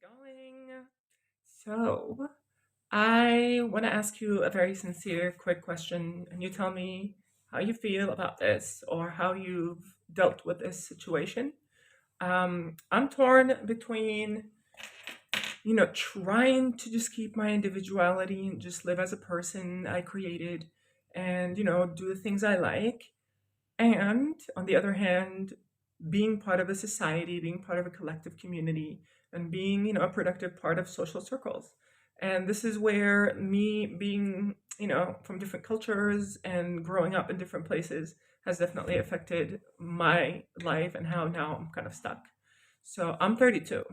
Going. So, I want to ask you a very sincere, quick question, and you tell me how you feel about this or how you've dealt with this situation. I'm torn between, trying to just keep my individuality and just live as a person I created and, do the things I like, and on the other hand, being part of a society, being part of a collective community, and being, a productive part of social circles. And this is where me being, from different cultures and growing up in different places has definitely affected my life and how now I'm kind of stuck. So I'm 32,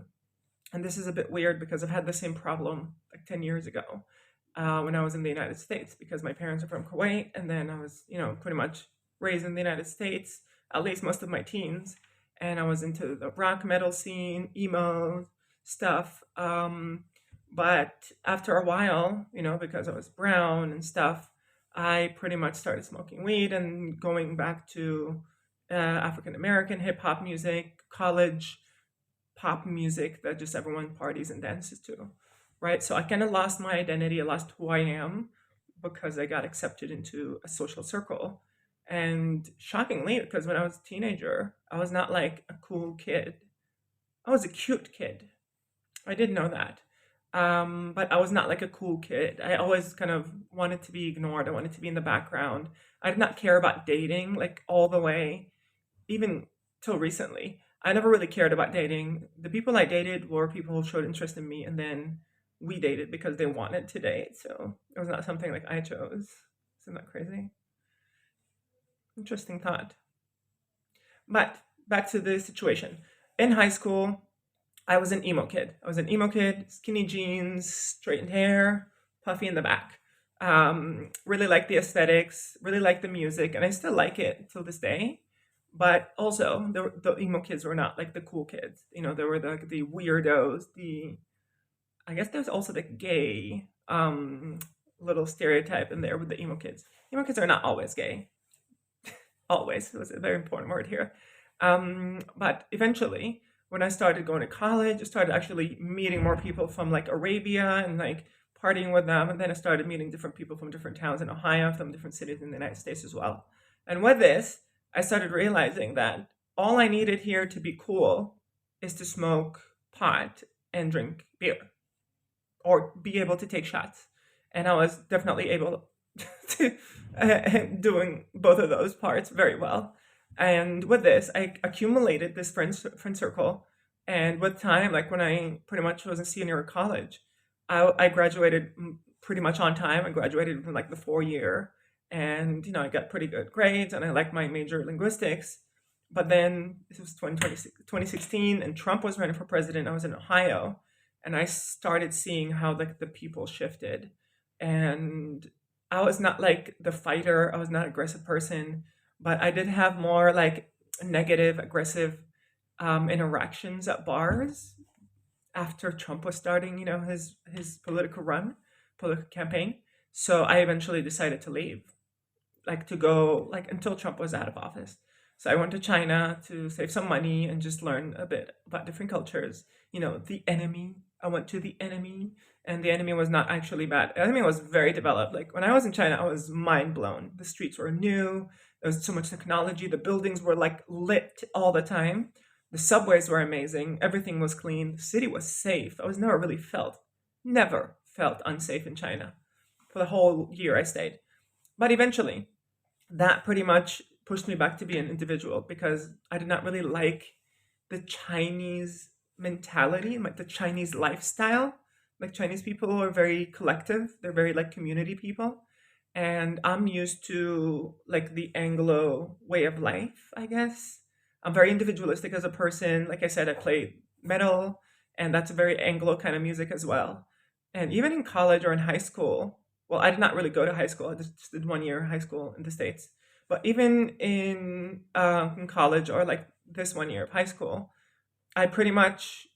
and this is a bit weird because I've had the same problem like 10 years ago when I was in the United States because my parents are from Kuwait, and then I was, pretty much raised in the United States, at least most of my teens, and I was into the rock metal scene, emo stuff. But after a while, because I was brown and stuff, I pretty much started smoking weed and going back to African American hip hop music, college pop music that just everyone parties and dances to, right? So I kind of lost my identity, I lost who I am because I got accepted into a social circle. And shockingly, because when I was a teenager, I was not like a cool kid. I was a cute kid. I did know that. But I was not like a cool kid. I always kind of wanted to be ignored. I wanted to be in the background. I did not care about dating like all the way even till recently. I never really cared about dating. The people I dated were people who showed interest in me, and then we dated because they wanted to date. So it was not something like I chose. Isn't that crazy? Interesting thought. But back to the situation. In high school, I was an emo kid. I was an emo kid, skinny jeans, straightened hair, puffy in the back. Really like the aesthetics, really like the music, and I still like it till this day. But also, the emo kids were not like the cool kids. There were the weirdos. I guess there's also the gay little stereotype in there with the emo kids. Emo kids are not always gay. Always was a very important word here. But eventually, when I started going to college, I started actually meeting more people from like Arabia and like partying with them. And then I started meeting different people from different towns in Ohio, from different cities in the United States as well. And with this, I started realizing that all I needed here to be cool is to smoke pot and drink beer or be able to take shots. And I was definitely able to doing both of those parts very well. And with this, I accumulated this friend circle. And with time, like when I pretty much was a senior in college, I graduated pretty much on time. I graduated in like the 4 year, and I got pretty good grades, and I liked my major linguistics. But then this was 2016, and Trump was running for president. I was in Ohio, and I started seeing how like the people shifted, and I was not like the fighter. I was not an aggressive person, but I did have more like negative, aggressive interactions at bars after Trump was starting, his political run, political campaign. So I eventually decided to leave, like to go like until Trump was out of office. So I went to China to save some money and just learn a bit about different cultures. The enemy. I went to the enemy, and the enemy was not actually bad. The enemy was very developed. Like when I was in China, I was mind blown. The streets were new. There was so much technology. The buildings were like lit all the time. The subways were amazing. Everything was clean. The city was safe. I was never felt unsafe in China for the whole year I stayed. But eventually, that pretty much pushed me back to be an individual because I did not really like the Chinese mentality, like the Chinese lifestyle. Like Chinese people are very collective, they're very like community people. And I'm used to like the Anglo way of life, I guess. I'm very individualistic as a person. Like I said, I play metal, and that's a very Anglo kind of music as well. And even in college or in high school, well, I did not really go to high school. I just did 1 year high school in the States. But even in college or like this 1 year of high school, I pretty much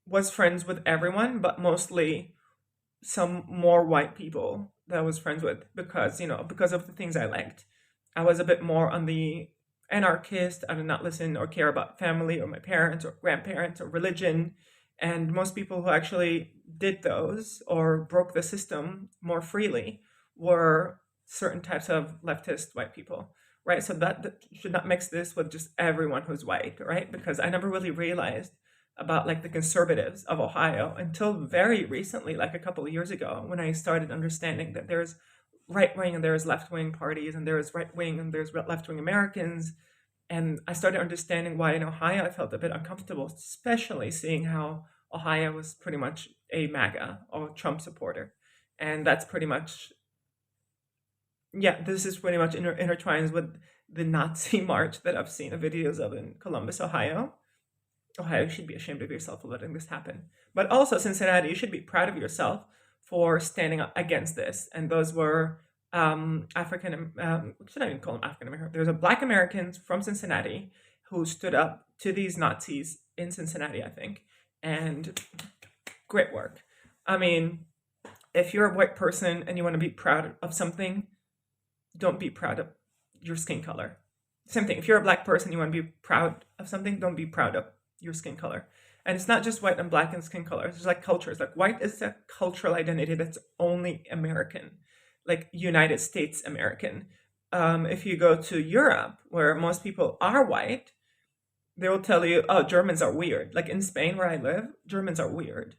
was friends with everyone, but mostly some more white people that I was friends with because of the things I liked. I was a bit more on the anarchist. I did not listen or care about family or my parents or grandparents or religion. And most people who actually did those or broke the system more freely were certain types of leftist white people, right? So that should not mix this with just everyone who's white, right? Because I never really realized about like the conservatives of Ohio until very recently, like a couple of years ago, when I started understanding that there's right wing and there's left wing parties and there's right wing and there's left wing Americans. And I started understanding why in Ohio I felt a bit uncomfortable, especially seeing how Ohio was pretty much a MAGA or Trump supporter. And that's pretty much, yeah, this is pretty much intertwines with the Nazi march that I've seen videos of in Columbus, Ohio. Ohio, you should be ashamed of yourself for letting this happen. But also, Cincinnati, you should be proud of yourself for standing up against this. And those were African, should I even call them African American? There's a Black Americans from Cincinnati who stood up to these Nazis in Cincinnati, I think. And great work. I mean, if you're a white person and you want to be proud of something, don't be proud of your skin color. Same thing. If you're a black person, you want to be proud of something, don't be proud of your skin color. And it's not just white and black and skin color. It's like cultures. Like white is a cultural identity that's only American, like United States American. If you go to Europe, where most people are white, they will tell you, "Oh, Germans are weird." Like in Spain, where I live, Germans are weird,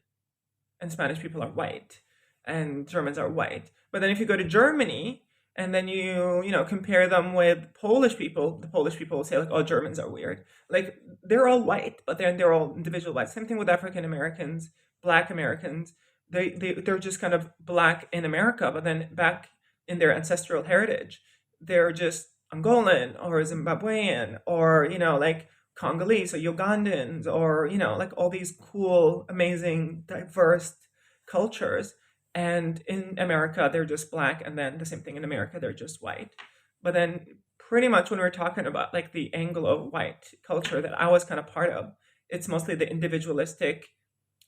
and Spanish people are white, and Germans are white. But then if you go to Germany and then you compare them with Polish people, the Polish people will say like, "Oh, Germans are weird." Like they're all white, but then they're all individual white. Same thing with African Americans, Black Americans. They're just kind of black in America, but then back in their ancestral heritage, they're just Angolan or Zimbabwean or like Congolese or Ugandans or like all these cool, amazing, diverse cultures. And in America, they're just black, and then the same thing in America, they're just white. But then, pretty much when we're talking about like the Anglo white culture that I was kind of part of, it's mostly the individualistic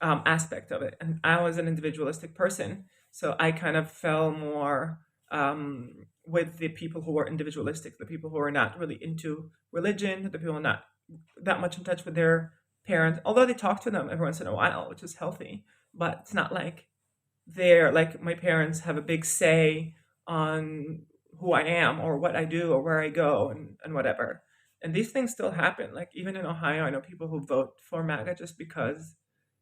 aspect of it. And I was an individualistic person, so I kind of fell more with the people who were individualistic, the people who are not really into religion, the people not that much in touch with their parents, although they talk to them every once in a while, which is healthy. But it's not like they're like my parents have a big say on who I am or what I do or where I go and whatever. And these things still happen. Like even in Ohio, I know people who vote for MAGA just because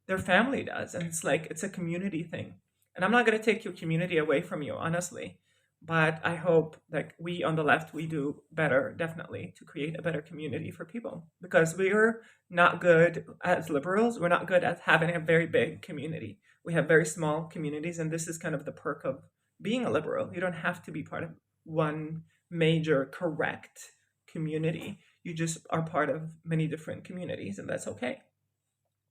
their family does. And it's like it's a community thing. And I'm not gonna take your community away from you, honestly. But I hope like we on the left we do better definitely to create a better community for people. Because we're not good as liberals, we're not good at having a very big community. We have very small communities, and this is kind of the perk of being a liberal. You don't have to be part of one major correct community. You just are part of many different communities, and that's okay.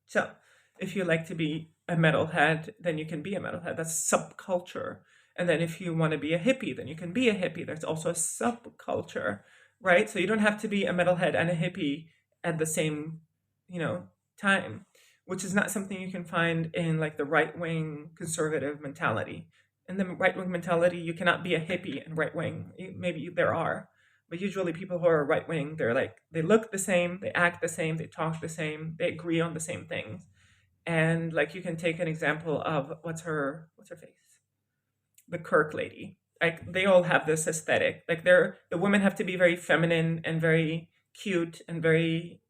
So, if you like to be a metalhead, then you can be a metalhead. That's subculture. And then if you want to be a hippie, then you can be a hippie. There's also a subculture, right? So you don't have to be a metalhead and a hippie at the same, you know, time, which is not something you can find in like the right-wing conservative mentality. In the right-wing mentality, you cannot be a hippie and right-wing. Maybe there are, but usually people who are right-wing, they're like they look the same, they act the same, they talk the same, they agree on the same things. And like you can take an example of what's her face, the Kirk lady. Like they all have this aesthetic. Like the women have to be very feminine and very cute and very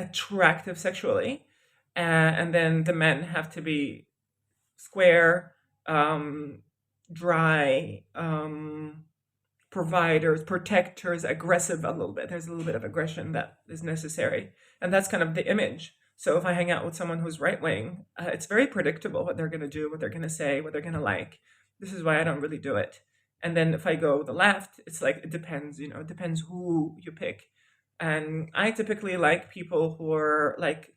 attractive sexually, and then the men have to be square, dry, providers, protectors, aggressive a little bit. There's a little bit of aggression that is necessary, and that's kind of the image. So if I hang out with someone who's right wing, it's very predictable what they're going to do, what they're going to say, what they're going to like. This is why I don't really do it. And then if I go the left, it's like it depends. It depends who you pick. And I typically like people who are like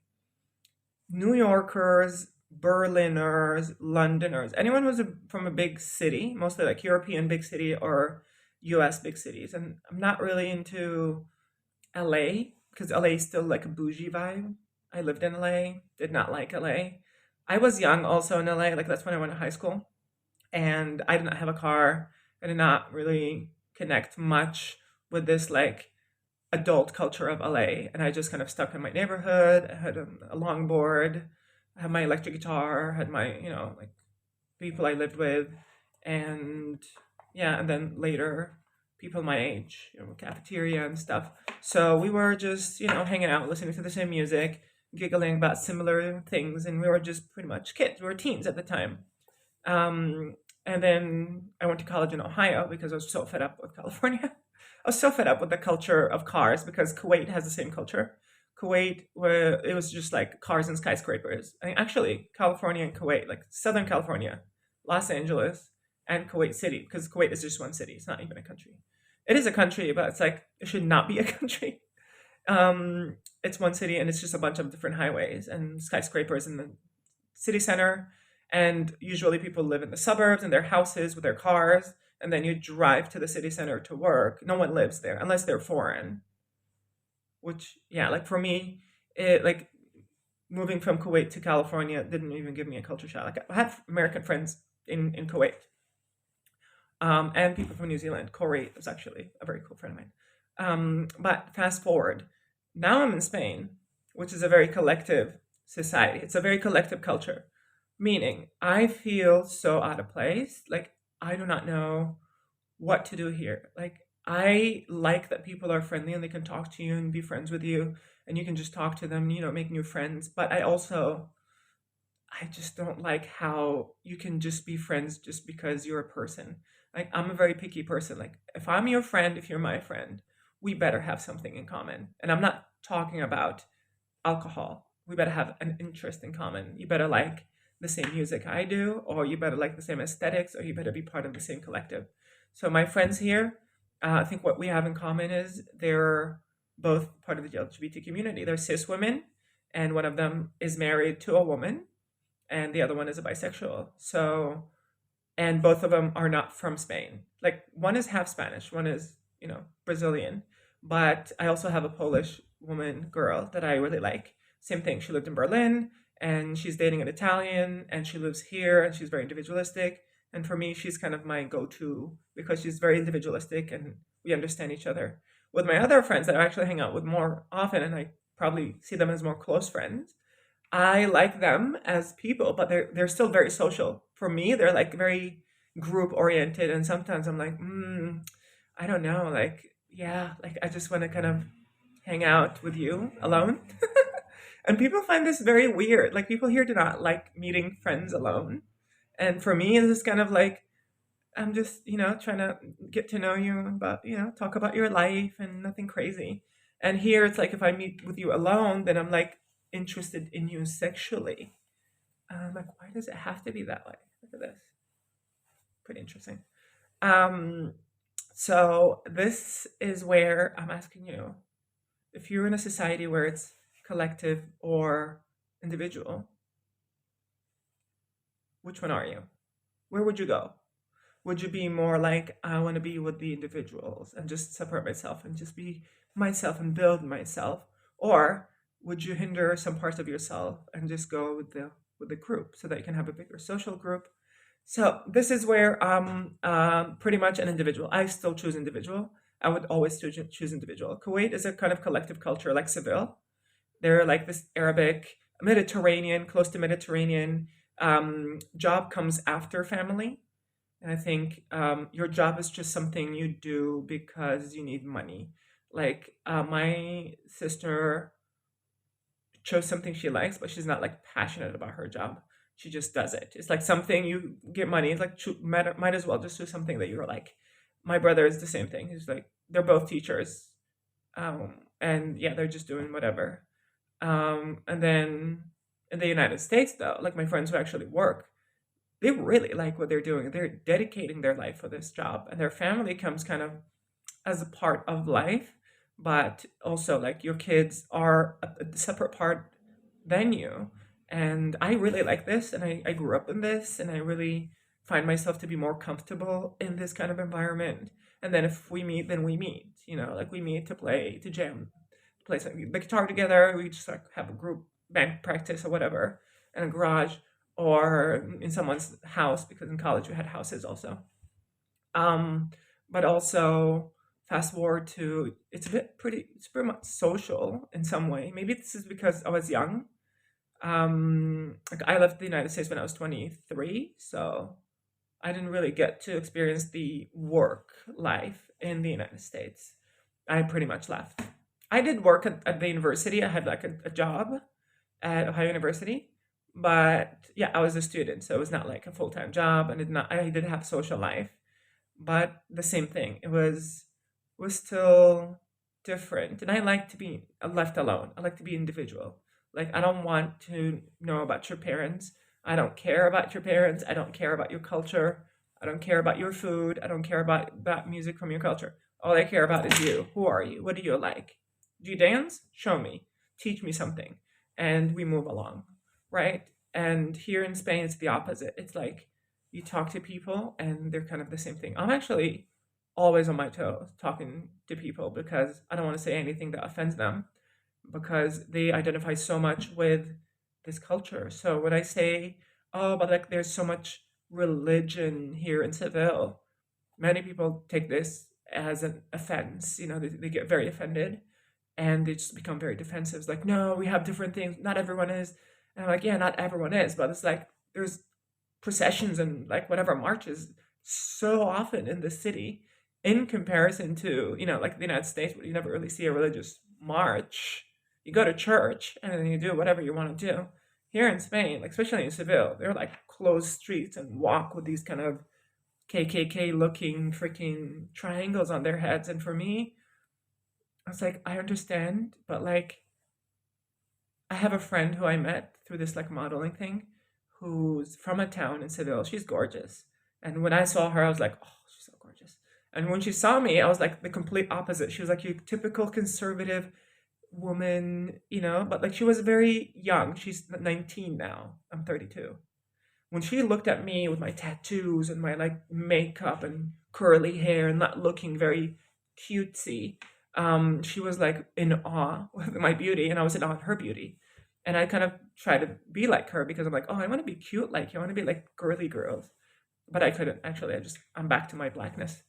New Yorkers, Berliners, Londoners, anyone who's from a big city, mostly like European big city or US big cities. And I'm not really into LA because LA is still like a bougie vibe. I lived in LA, did not like LA. I was young also in LA, like that's when I went to high school. And I did not have a car. I did not really connect much with this like adult culture of LA, and I just kind of stuck in my neighborhood. I had a longboard, I had my electric guitar, had my, like, people I lived with, and yeah, and then later people my age, cafeteria and stuff. So we were just, hanging out, listening to the same music, giggling about similar things, and we were just pretty much kids. We were teens at the time. Um, and then I went to college in Ohio because I was so fed up with California. I was so fed up with the culture of cars because Kuwait has the same culture. Kuwait, where it was just like cars and skyscrapers. I mean, actually, California and Kuwait, like Southern California, Los Angeles, and Kuwait City, because Kuwait is just one city. It's not even a country. It is a country, but it's like it should not be a country. It's one city, and it's just a bunch of different highways and skyscrapers in the city center. And usually people live in the suburbs in their houses with their cars, and then you drive to the city center to work. No one lives there unless they're foreign. Which, yeah, like for me, it like moving from Kuwait to California didn't even give me a culture shock. Like I have American friends in Kuwait, and people from New Zealand. Corey was actually a very cool friend of mine. But fast forward, now I'm in Spain, which is a very collective society. It's a very collective culture, meaning I feel so out of place. Like I do not know what to do here. Like I like that people are friendly and they can talk to you and be friends with you, and you can just talk to them, make new friends. But I just don't like how you can just be friends just because you're a person. Like I'm a very picky person. Like if I'm your friend, if you're my friend, we better have something in common. And I'm not talking about alcohol. We better have an interest in common. You better like the same music I do, or you better like the same aesthetics, or you better be part of the same collective. So my friends here, I think what we have in common is they're both part of the LGBT community. They're cis women, and one of them is married to a woman, and the other one is a bisexual. So, and both of them are not from Spain. Like one is half Spanish, one is, Brazilian. But I also have a Polish woman girl that I really like. Same thing. She lived in Berlin and she's dating an Italian and she lives here and she's very individualistic. And for me, she's kind of my go-to because she's very individualistic and we understand each other. With my other friends that I actually hang out with more often, and I probably see them as more close friends, I like them as people, but they're still very social. For me, they're like very group oriented, and sometimes I'm like, I don't know, like yeah, like I just want to kind of hang out with you alone. And people find this very weird. Like people here do not like meeting friends alone, and for me, it's just kind of like I'm just, trying to get to know you about, talk about your life and nothing crazy. And here it's like if I meet with you alone, then I'm like interested in you sexually. And I'm like, why does it have to be that way? Look at this. Pretty interesting. Um, so this is where I'm asking you if you're in a society where it's collective or individual, which one are you? Where would you go? Would you be more like, I want to be with the individuals and just separate myself and just be myself and build myself? Or would you hinder some parts of yourself and just go with the group so that you can have a bigger social group? So this is where pretty much an individual. I still choose individual. I would always choose individual. Kuwait is a kind of collective culture like Seville. They're like this Arabic, Mediterranean, close to Mediterranean. Job comes after family, and I think your job is just something you do because you need money. Like my sister chose something she likes, but she's not like passionate about her job. She just does it. It's like something you get money. It's like might as well just do something that you're like. My brother is the same thing. He's like they're both teachers, and yeah, they're just doing whatever. And then in the United States, though, like my friends who actually work, they really like what they're doing. They're dedicating their life for this job, and their family comes kind of as a part of life, but also like your kids are a separate part than you. And I really like this, and I grew up in this, and I really find myself to be more comfortable in this kind of environment. And then if we meet, then we meet, like we meet to play, to jam, to play the guitar together. We just like have a group band practice or whatever in a garage or in someone's house because in college we had houses also. Um, but also Fast forward to, it's pretty much social in some way. Maybe this is because I was young. Like I left the United States when I was 23, so I didn't really get to experience the work life in the United States. I pretty much left. I did work at the university. I had like a job at Ohio University, but yeah, I was a student, so it was not like a full time job, and I did have social life, but the same thing. It was still different, and I like to be left alone. I like to be individual. Like I don't want to know about your parents. I don't care about your parents. I don't care about your culture. I don't care about your food. I don't care about music from your culture. All I care about is you. Who are you? What do you like? Do you dance? Show me. Teach me something. And we move along, right? And here in Spain, it's the opposite. It's like you talk to people and they're kind of the same thing. I'm actually always on my toes talking to people because I don't want to say anything that offends them because they identify so much with this culture. So when I say, oh, but like there's so much religion here in Seville, many people take this as an offense. They get very offended and they just become very defensive. It's like, no, we have different things. Not everyone is. And I'm like, yeah, not everyone is, but it's like there's processions and like whatever marches so often in the city in comparison to like the United States where you never really see a religious march. You go to church and then you do whatever you want to do. Here in Spain, like especially in Seville, they're like closed streets and walk with these kind of KKK looking freaking triangles on their heads. And for me, I was like, I understand, but like I have a friend who I met through this like modeling thing who's from a town in Seville. She's gorgeous. And when I saw her, I was like, oh, she's so gorgeous. And when she saw me, I was like the complete opposite. She was like your typical conservative woman, but like she was very young. She's 19 now. I'm 32. When she looked at me with my tattoos and my like makeup and curly hair and not looking very cutesy, she was like in awe with my beauty, and I was in awe of her beauty. And I kind of try to be like her because I'm like, oh, I want to be cute like you. I want to be like girly girls, but I couldn't actually. I'm back to my blackness,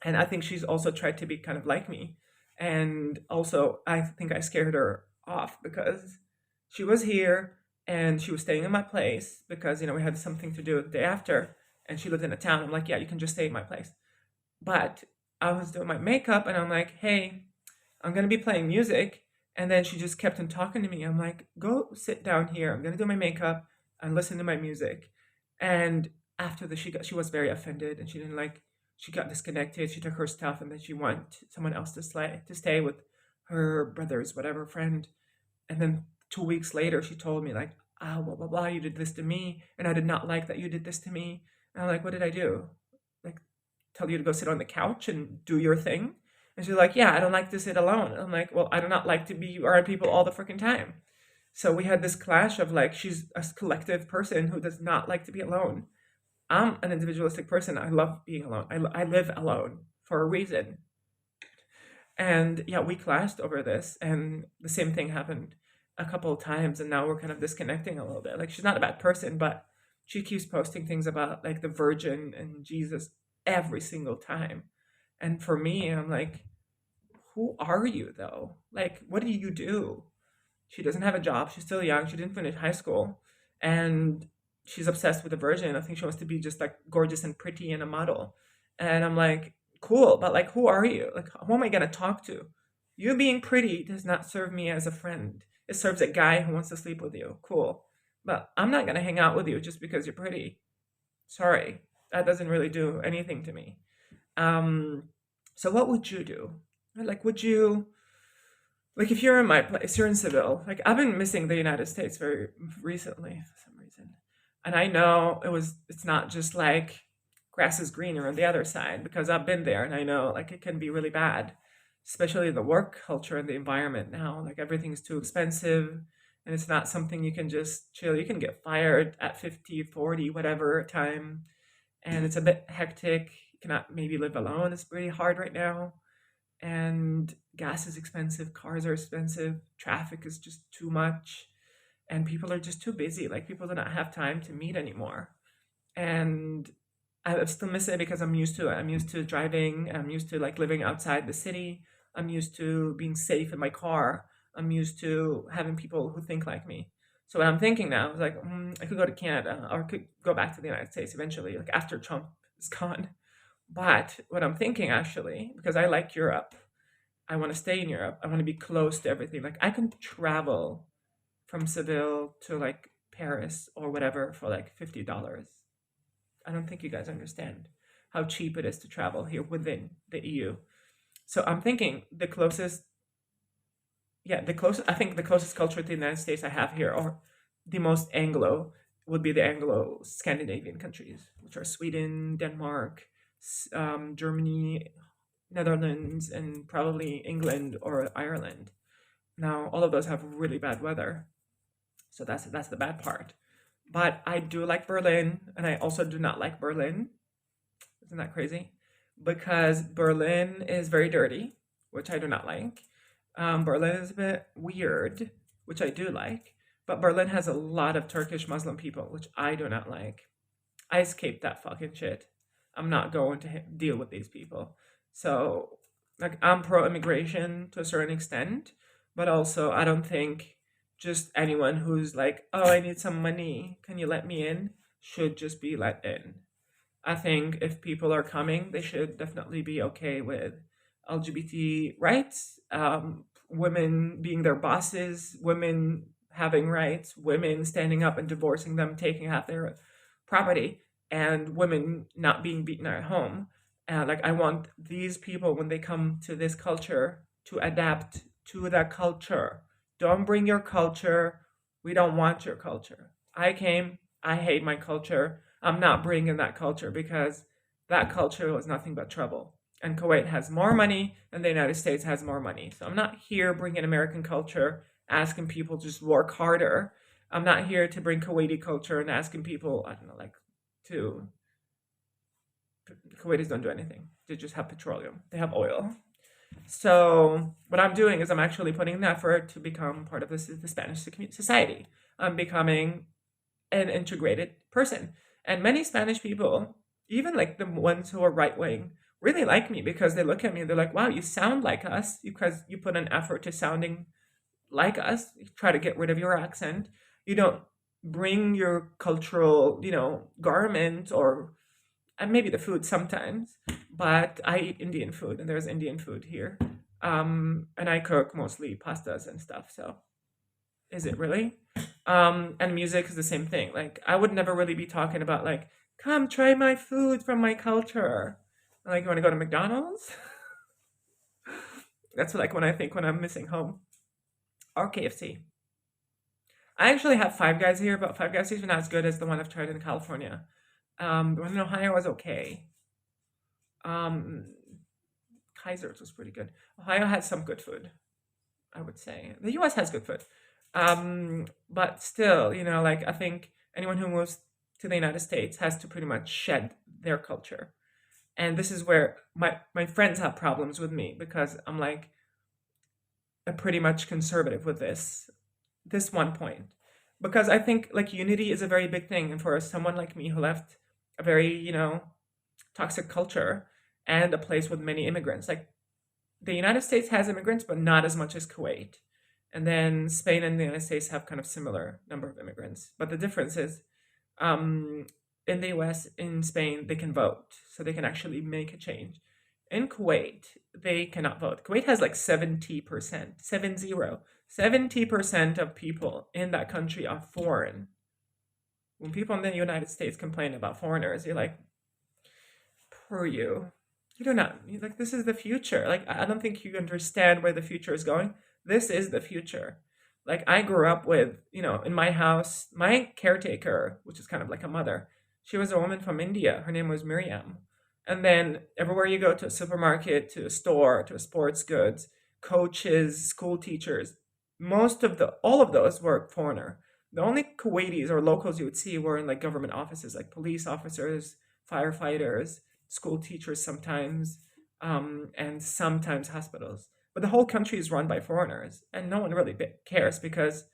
and I think she's also tried to be kind of like me, and also I think I scared her off because she was here and she was staying in my place because we had something to do the day after, and she lived in a town. I'm like, yeah, you can just stay in my place. But I was doing my makeup and I'm like, hey, I'm gonna be playing music. And then she just kept on talking to me. I'm like, go sit down here. I'm gonna do my makeup and listen to my music. And after she was very offended and she didn't like she got disconnected. She took her stuff and then she wanted someone else to stay with her brother's whatever friend. And then 2 weeks later she told me like, ah, blah blah blah, you did this to me and I did not like that you did this to me. And I'm like, what did I do? Like tell you to go sit on the couch and do your thing? And she's like, yeah, I don't like to sit alone. I'm like, well, I do not like to be around people all the freaking time. So we had this clash of like, she's a collective person who does not like to be alone. I'm an individualistic person. I love being alone. I live alone for a reason. And yeah, we clashed over this, and the same thing happened a couple of times, and now we're kind of disconnecting a little bit. Like, she's not a bad person, but she keeps posting things about like the Virgin and Jesus every single time. And for me, I'm like, who are you though? Like, what do you do? She doesn't have a job. She's still young. She didn't finish high school. And she's obsessed with the Virgin. I think she wants to be just like gorgeous and pretty and a model. And I'm like, cool, but like, who are you? Like, who am I going to talk to? You being pretty does not serve me as a friend. It serves a guy who wants to sleep with you. Cool. But I'm not going to hang out with you just because you're pretty. Sorry. That doesn't really do anything to me. Um, so what would you do? Like, would you like if you're in my place, you're in Seville. Like I've been missing the United States very recently for some reason, and I know it's not just like grass is greener on the other side because I've been there and I know like it can be really bad, especially the work culture and the environment now. Like everything's too expensive, and it's not something you can just chill. You can get fired at 50, 40, whatever time, and it's a bit hectic. You cannot maybe live alone. It's pretty hard right now, and gas is expensive, cars are expensive, traffic is just too much, and people are just too busy. Like people do not have time to meet anymore. And I still miss it because I'm used to it. I'm used to driving. I'm used to like living outside the city. I'm used to being safe in my car. I'm used to having people who think like me. So what I'm thinking now is like, I could go to Canada or could go back to the United States eventually, like after Trump is gone. But what I'm thinking actually, because I like Europe, I want to stay in Europe. I want to be close to everything. Like I can travel from Seville to like Paris or whatever for like $50. I don't think you guys understand how cheap it is to travel here within the EU. So I'm thinking the closest, yeah, the closest, I think the closest culture to the United States I have here, or the most Anglo, would be the Anglo Scandinavian countries, which are Sweden, Denmark, Germany, Netherlands, and probably England or Ireland. Now, all of those have really bad weather, so that's the bad part. But I do like Berlin, and I also do not like Berlin. Isn't that crazy? Because Berlin is very dirty, which I do not like. Berlin is a bit weird, which I do like. But Berlin has a lot of Turkish Muslim people, which I do not like. I escaped that fucking shit. I'm not going to deal with these people. So, like, I'm pro immigration to a certain extent, but also I don't think just anyone who's like, oh, I need some money, can you let me in, should just be let in. I think if people are coming, they should definitely be okay with LGBT rights, women being their bosses, women having rights, women standing up and divorcing them, taking half their property, and women not being beaten at home. Like, I want these people, when they come to this culture, to adapt to that culture. Don't bring your culture. We don't want your culture. I came, I hate my culture. I'm not bringing that culture because that culture was nothing but trouble. And Kuwait has more money and the United States has more money. So I'm not here bringing American culture, asking people to just work harder. I'm not here to bring Kuwaiti culture and asking people, I don't know, like to. Kuwaitis don't do anything. They just have petroleum, they have oil. So what I'm doing is I'm actually putting an effort to become part of the Spanish society. I'm becoming an integrated person. And many Spanish people, even like the ones who are right wing, really like me because they look at me and they're like, wow, you sound like us because you put an effort to sounding like us. You try to get rid of your accent. You don't bring your cultural, garment or and maybe the food sometimes, but I eat Indian food and there's Indian food here. And I cook mostly pastas and stuff. So is it really? And music is the same thing. Like I would never really be talking about like, come try my food from my culture. Like you want to go to McDonald's? That's like when I think when I'm missing home. Or KFC. I actually have Five Guys here, but Five Guys is not as good as the one I've tried in California. The one in Ohio was okay. Um, Kaiser's was pretty good. Ohio has some good food, I would say. The US has good food. But still, like I think anyone who moves to the United States has to pretty much shed their culture. And this is where my friends have problems with me because I'm like a pretty much conservative with this one point. Because I think like unity is a very big thing. And for someone like me who left a very, toxic culture and a place with many immigrants, like the United States has immigrants, but not as much as Kuwait. And then Spain and the United States have kind of similar number of immigrants. But the difference is, um, in the US, in Spain, they can vote, so they can actually make a change. In Kuwait, they cannot vote. Kuwait has like 70%, 70% of people in that country are foreign. When people in the United States complain about foreigners, you're like, poor you. You do not like this is the future. Like I don't think you understand where the future is going. This is the future. Like I grew up with, in my house, my caretaker, which is kind of like a mother, she was a woman from India. Her name was Miriam. And then everywhere you go, to a supermarket, to a store, to a sports goods, coaches, school teachers, all of those were foreigner. The only Kuwaitis or locals you would see were in like government offices, like police officers, firefighters, school teachers sometimes, and sometimes hospitals. But the whole country is run by foreigners, and no one really cares because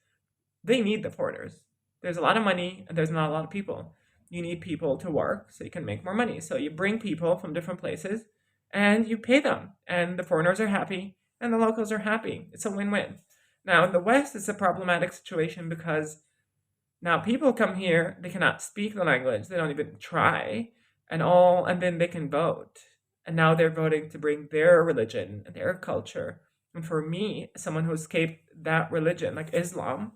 they need the foreigners. There's a lot of money, and there's not a lot of people. you need people to work so you can make more money. So you bring people from different places and you pay them, and the foreigners are happy and the locals are happy. It's a win-win. Now in the West, it's a problematic situation because now people come here, they cannot speak the language, they don't even try, and then they can vote. And now they're voting to bring their religion and their culture. And for me, someone who escaped that religion, like Islam,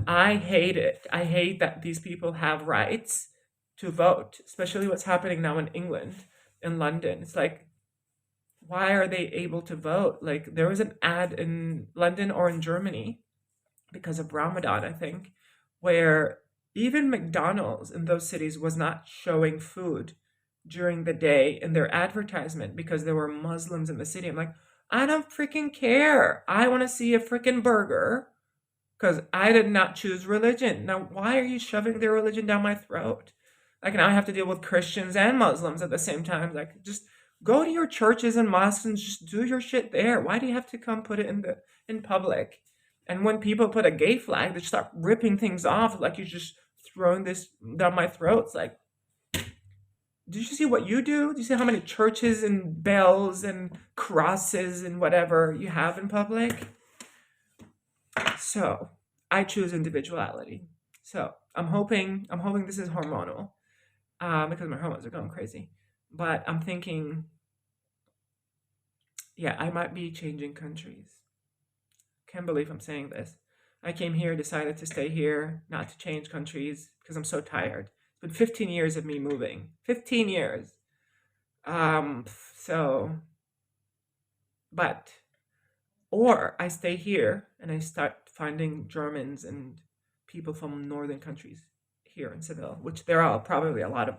I hate it. I hate that these people have rights to vote, especially what's happening now in England, in London. It's like, why are they able to vote? Like, there was an ad in London or in Germany because of Ramadan, I think, where even McDonald's in those cities was not showing food during the day in their advertisement because there were Muslims in the city. I'm like, I don't freaking care. I want to see a freaking burger because I did not choose religion. Now, why are you shoving their religion down my throat? Like, now I have to deal with Christians and Muslims at the same time. Like, just go to your churches and mosques and just do your shit there. Why do you have to come put it in public? And when people put a gay flag, they start ripping things off like you're just throwing this down my throat. It's like, did you see what you do? Do you see how many churches and bells and crosses and whatever you have in public? So I choose individuality. So I'm hoping this is hormonal, because my hormones are going crazy. But I'm thinking, yeah, I might be changing countries. Can't believe I'm saying this. I came here, decided to stay here, not to change countries because I'm so tired. It's been 15 years of me moving. 15 years. Um, so, but or I stay here and I start finding Germans and people from northern countries here in Seville, which there are probably a lot of,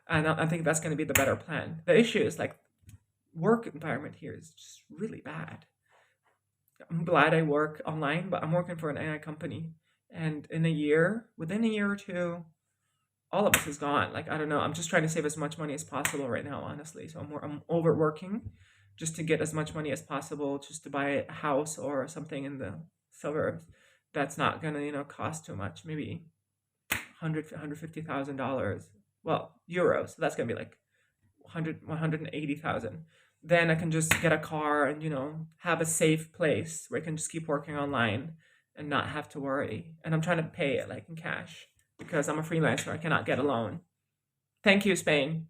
and I think that's going to be the better plan. The issue is like work environment here is just really bad. I'm glad I work online, but I'm working for an AI company, and within a year or two, all of us is gone. Like I don't know. I'm just trying to save as much money as possible right now, honestly. So I'm overworking just to get as much money as possible, just to buy a house or something in the suburbs. That's not gonna cost too much. Maybe 150,000 dollars. Well, euros. So that's gonna be like 180,000. Then I can just get a car and have a safe place where I can just keep working online and not have to worry. And I'm trying to pay it like in cash because I'm a freelancer. I cannot get a loan. Thank you, Spain.